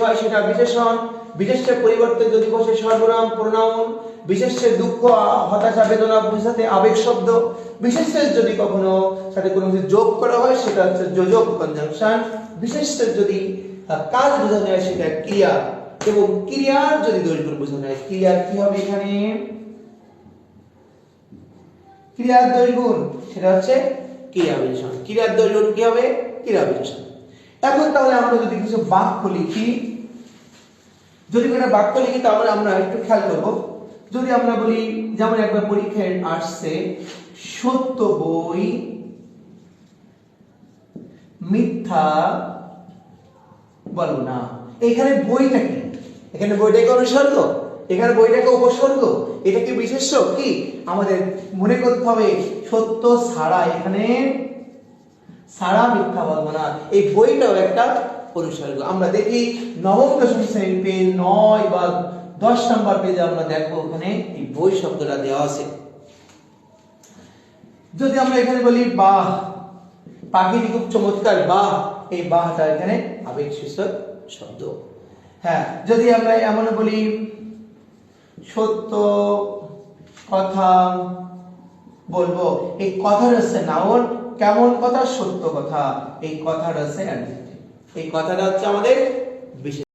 হয় সেটা বিশেষণ, বিশেষ্যের পরিবর্তে যদি বসে সর্বনাম প্রোনাউন, বিশেষ্যের দুঃখ হতাশা বেদনা বোঝাতে আবেগ শব্দ, বিশেষ্যের যদি কখনো সাথে কোনো কিছু যোগ করা হয় সেটা হচ্ছে যোজক কনজাংশন, বিশেষ্যের যদি কাজ বোঝানো হয় সেটা ক্রিয়া, এবং ক্রিয়ার যদি দৈর্ঘ্য বোঝানো হয় ক্রিয়ার কি হবে এখানে ক্রিয়ার দৈর্ঘ্য সেটা হচ্ছে ক্রিয়া বিশেষণ। ক্রিয়ার দৈর্ঘ্য কি হবে ক্রিয়া বিশেষণ। এখন তাহলে আমরা যদি কিছু বাক্য লিখি, যদি কোনো বাক্য লিখি তাহলে আমরা একটু খেয়াল করব। যদি আমরা বলি যেমন একবার পরীক্ষায় আসছে সত্য বই মিথ্যা বলো না, এখানে বইটা কি, এখানে বইটাকে অনুসর্গ, এখানে বইটাকে উপসর্গ, এটা কি বিশেষ্য কি আমাদের মনে করতে হবে সত্য ছাড়া এখানে সারা মিথ্যা বলবো না, এই বইটাও একটা অনুসর্গ। আমরা দেখি নবম দশম শ্রেণীর পেজ 9 বা 10 নম্বর পেজে আমরা দেখবো ওখানে এই বই শব্দটা দেওয়া আছে। যদি আমরা এখানে বলি বাহ, পাখিটি খুব চমৎকার, বাহ, এই বাহটা এখানে আবেগসূচক শব্দ। হ্যাঁ, যদি আমরা এমন বলি সত্য কথা বলবো, এই কথাটা হচ্ছে নাউন, কেমন কথা সত্য কথা, এই কথাটা হচ্ছে অ্যাডজেক্টিভ, এই কথাটা হচ্ছে আমাদের বিশেষ